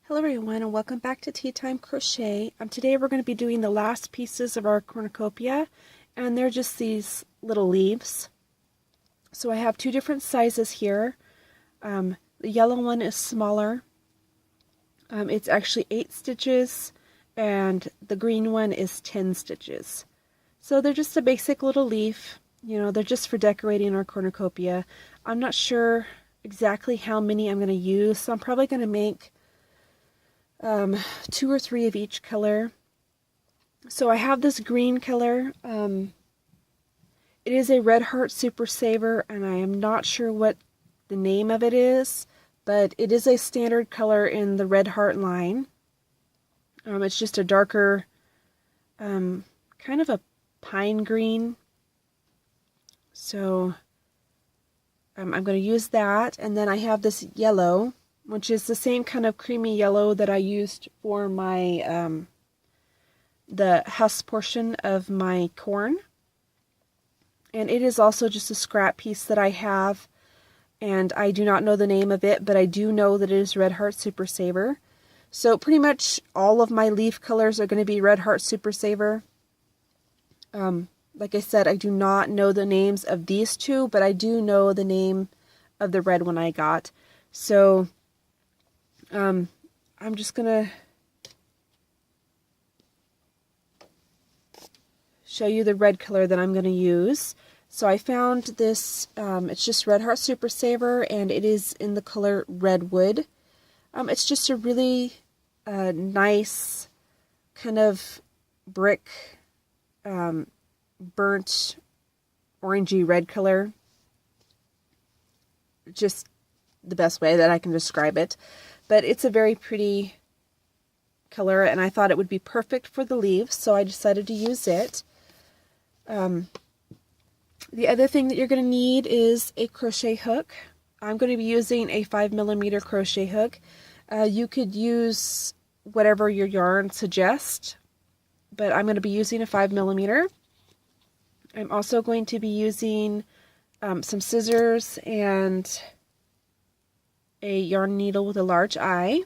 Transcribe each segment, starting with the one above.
Hello everyone and welcome back to Tea Time Crochet. Today we're going to be doing the last pieces of our cornucopia, and they're just these little leaves. So I have two different sizes here. The yellow one is smaller. It's actually 8 stitches, and the green one is 10 stitches. So they're just a basic little leaf. They're just for decorating our cornucopia. I'm not sure exactly how many I'm going to use, so I'm probably going to make 2 or 3 of each color. So I have this green color. It is a Red Heart Super Saver, and I am not sure what the name of it is, but it is a standard color in the Red Heart line. It's just a darker, kind of a pine green. So I'm going to use that, and then I have this yellow, which is the same kind of creamy yellow that I used for my the husk portion of my corn. And it is also just a scrap piece that I have, and I do not know the name of it, but I do know that it is Red Heart Super Saver. So pretty much all of my leaf colors are going to be Red Heart Super Saver. Like I said, I do not know the names of these two, but I do know the name of the red one I got. So I'm just going to show you the red color that I'm going to use. So I found this, it's just Red Heart Super Saver, and it is in the color Redwood. It's just a really nice kind of brick, burnt orangey red color. Just the best way that I can describe it. But it's a very pretty color, and I thought it would be perfect for the leaves, so I decided to use it. The other thing that you're going to need is a crochet hook. I'm going to be using a 5mm crochet hook. You could use whatever your yarn suggests, but I'm going to be using a 5mm. I'm also going to be using some scissors and a yarn needle with a large eye.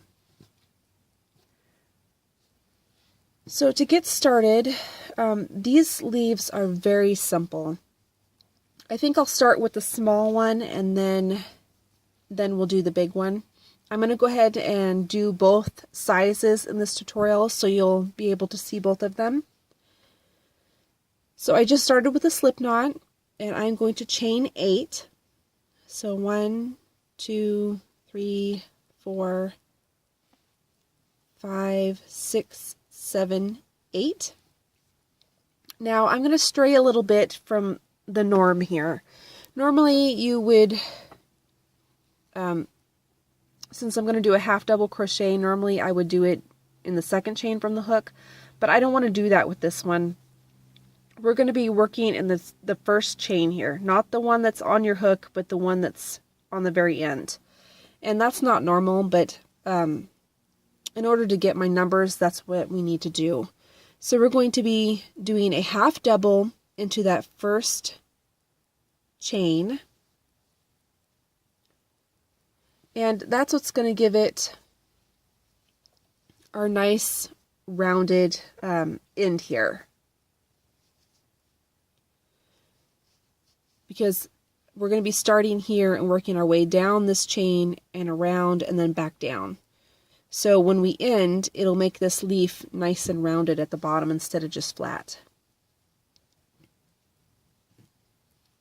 So to get started, these leaves are very simple. I think I'll start with the small one, and then we'll do the big one. I'm going to go ahead and do both sizes in this tutorial, so you'll be able to see both of them. So I just started with a slip knot, and I'm going to chain 8. So 1, 2, 3, 4, 5, 6, 7, 8. Now I'm going to stray a little bit from the norm here. Normally you would, since I'm going to do a half double crochet, normally I would do it in the second chain from the hook, but I don't want to do that with this one. We're going to be working in the first chain here, not the one that's on your hook, but the one that's on the very end. And that's not normal, but in order to get my numbers, that's what we need to do. So we're going to be doing a half double into that first chain. And that's what's going to give it our nice rounded end here. Because we're going to be starting here and working our way down this chain and around and then back down. So when we end, it'll make this leaf nice and rounded at the bottom instead of just flat.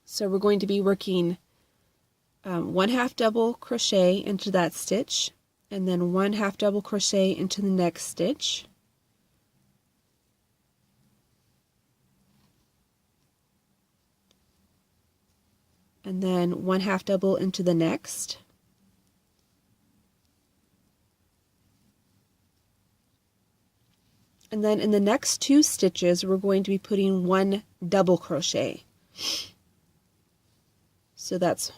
So we're going to be working 1 half double crochet into that stitch, and then 1 half double crochet into the next stitch. And then 1 half double into the next. And then in the next 2 stitches, we're going to be putting 1 double crochet. So that's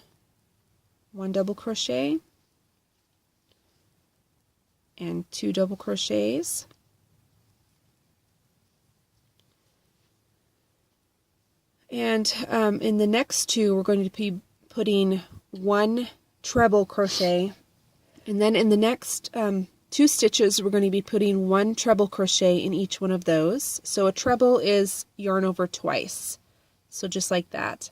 1 double crochet and 2 double crochets. And in the next 2, we're going to be putting 1 treble crochet, and then in the next 2 stitches, we're going to be putting 1 treble crochet in each one of those. So a treble is yarn over twice. So just like that.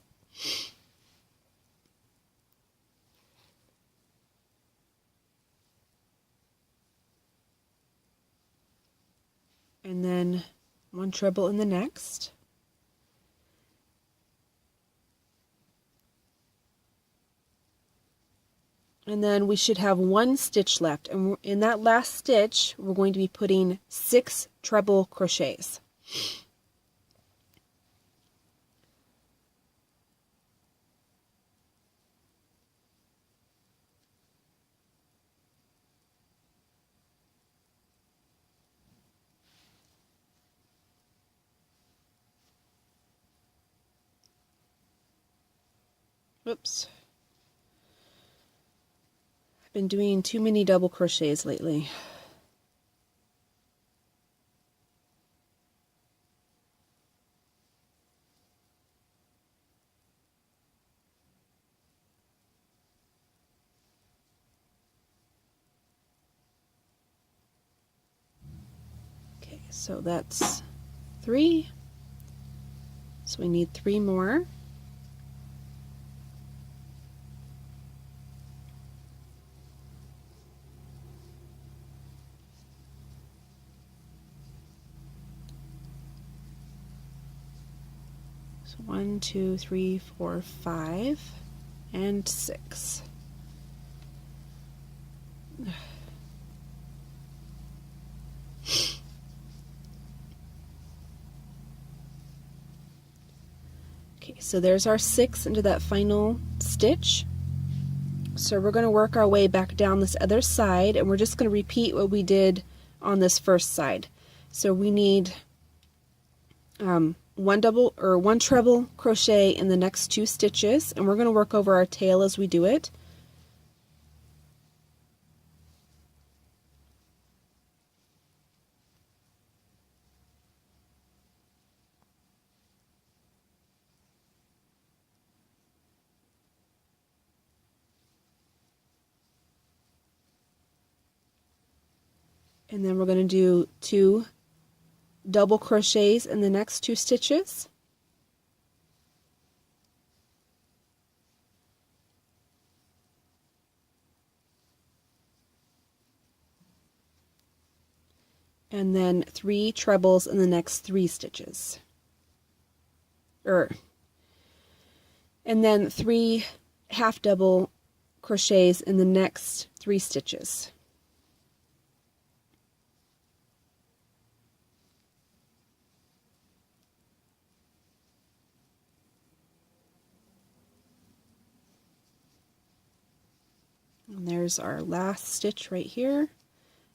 And then 1 treble in the next. And then we should have 1 stitch left, and in that last stitch we're going to be putting 6 treble crochets. Oops. Been doing too many double crochets lately. Okay, so that's 3. So we need 3 more. So 1, 2, 3, 4, 5, and 6. Okay, so there's our 6 into that final stitch. So we're going to work our way back down this other side, and we're just going to repeat what we did on this first side. So we need 1 treble crochet in the next 2 stitches, and we're going to work over our tail as we do it. And then we're going to do 2 double crochets in the next 2 stitches. And then 3 trebles in the next 3 stitches. And then 3 half double crochets in the next 3 stitches. And there's our last stitch right here.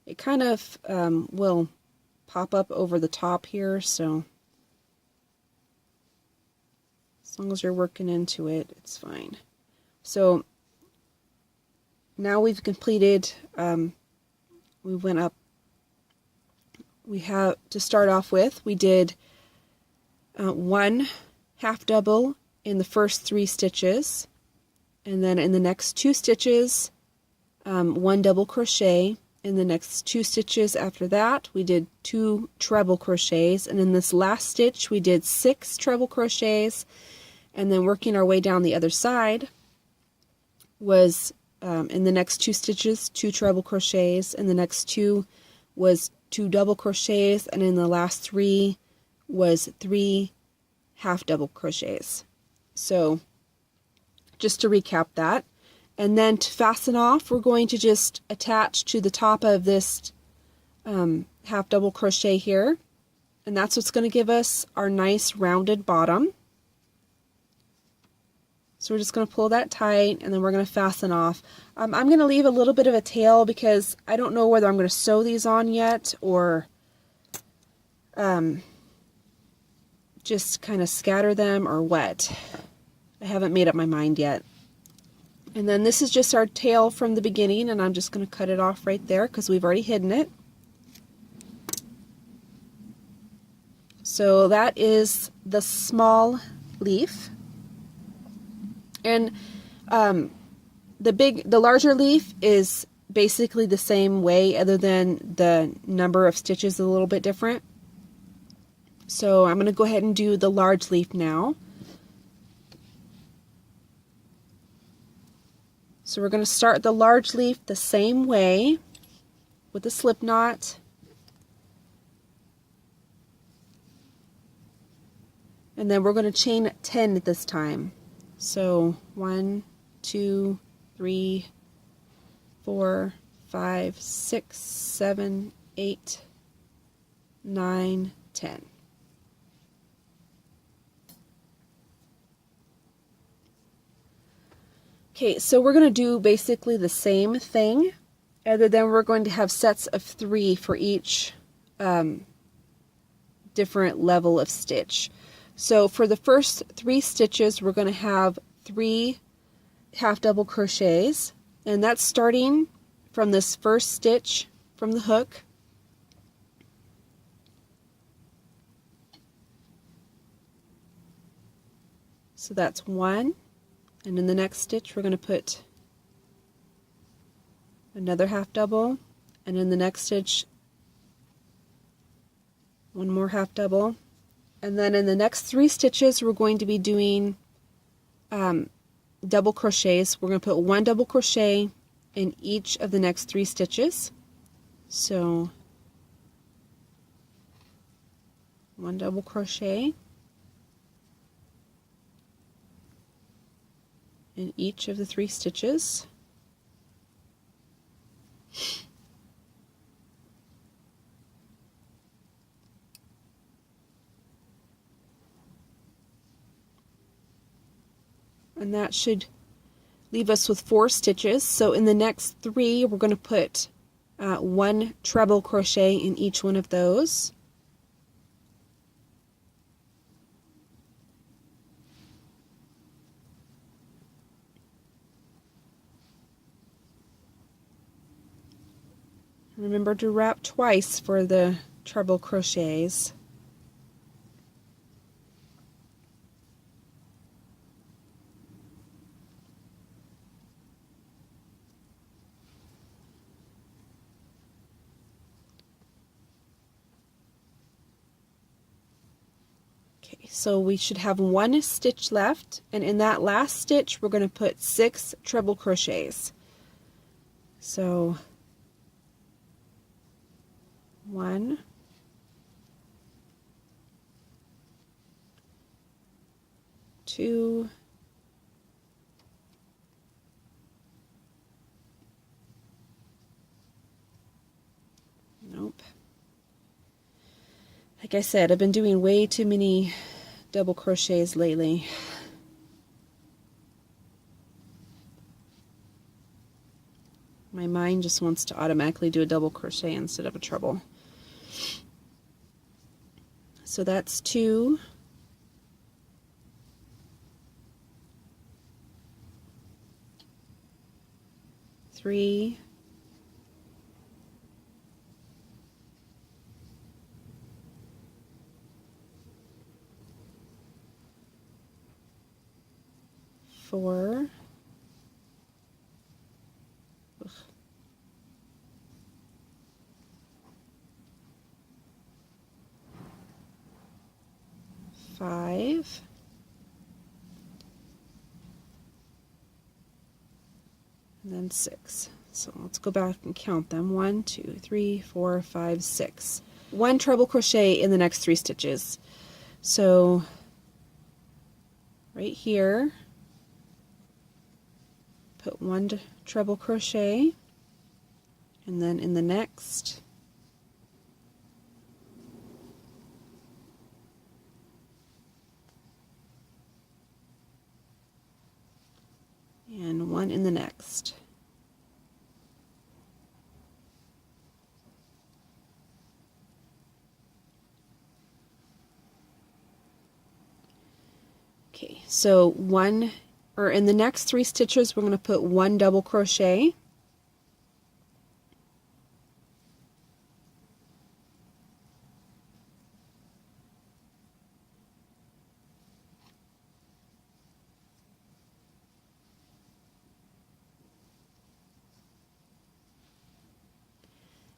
It kind of will pop up over the top here, so as long as you're working into it, it's fine. So now we've completed, we went up, we have, to start off with, we did 1 half double in the first 3 stitches, and then in the next 2 stitches, 1 double crochet. In the next 2 stitches after that, we did 2 treble crochets, and in this last stitch we did 6 treble crochets, and then working our way down the other side was in the next 2 stitches 2 treble crochets, in the next 2 was 2 double crochets, and in the last 3 was 3 half double crochets. So just to recap that. And then to fasten off, we're going to just attach to the top of this half double crochet here, and that's what's going to give us our nice rounded bottom. So we're just going to pull that tight, and then we're going to fasten off. I'm going to leave a little bit of a tail because I don't know whether I'm going to sew these on yet or just kind of scatter them or what. I haven't made up my mind yet. And then this is just our tail from the beginning, and I'm just going to cut it off right there because we've already hidden it. So that is the small leaf. And the larger leaf is basically the same way, other than the number of stitches is a little bit different. So I'm going to go ahead and do the large leaf now. So we're going to start the large leaf the same way with a slip knot. And then we're going to chain 10 this time. So 1, 2, 3, 4, 5, 6, 7, 8, 9, 10. Okay, so we're going to do basically the same thing, other than we're going to have sets of 3 for each different level of stitch. So for the first 3 stitches, we're going to have 3 half double crochets, and that's starting from this first stitch from the hook. So that's 1, and in the next stitch we're going to put another half double, and in the next stitch 1 more half double, and then in the next 3 stitches we're going to be doing double crochets. We're going to put 1 double crochet in each of the next 3 stitches. So 1 double crochet in each of the 3 stitches. And that should leave us with 4 stitches. So in the next 3 we're going to put 1 treble crochet in each one of those. Remember to wrap twice for the treble crochets. Okay, so we should have 1 stitch left, and in that last stitch we're going to put 6 treble crochets. So 1, 2, nope. Like I said, I've been doing way too many double crochets lately. My mind just wants to automatically do a double crochet instead of a treble. So that's 2. 3, 4, 5, and then 6. So let's go back and count them. 1, 2, 3, 4, 5, 6. 1 treble crochet in the next 3 stitches. So right here, put 1 treble crochet, and then in the next, and 1 in the next. Okay, so in the next 3 stitches we're going to put 1 double crochet,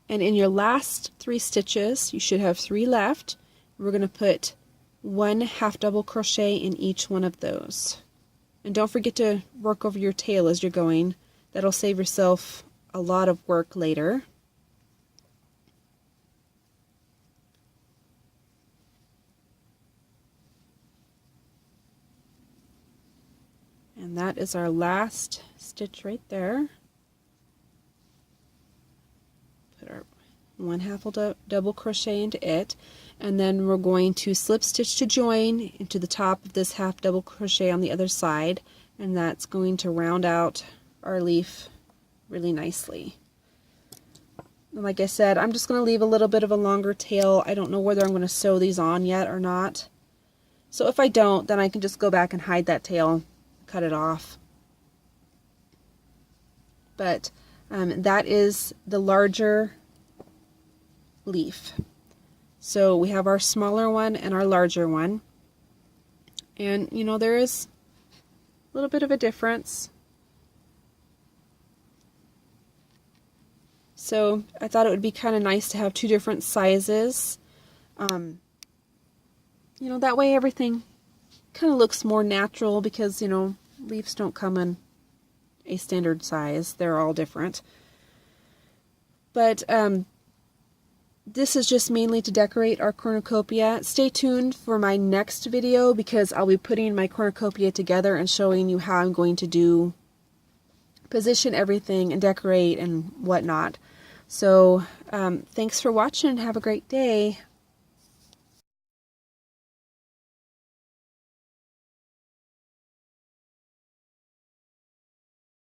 And in your last 3 stitches, you should have 3 left. We're going to put 1 half double crochet in each one of those. And don't forget to work over your tail as you're going. That'll save yourself a lot of work later. And that is our last stitch right there. Put our 1 half double crochet into it, and then we're going to slip stitch to join into the top of this half double crochet on the other side, and that's going to round out our leaf really nicely. And like I said, I'm just going to leave a little bit of a longer tail. I don't know whether I'm going to sew these on yet or not. So if I don't, then I can just go back and hide that tail, cut it off. But that is the larger leaf. So we have our smaller one and our larger one. And you know, there is a little bit of a difference. So I thought it would be kind of nice to have 2 different sizes. You know, that way everything kind of looks more natural, because, you know, leaves don't come in a standard size. They're all different. But this is just mainly to decorate our cornucopia. Stay tuned for my next video, because I'll be putting my cornucopia together and showing you how I'm going to position everything and decorate and whatnot. So thanks for watching and have a great day.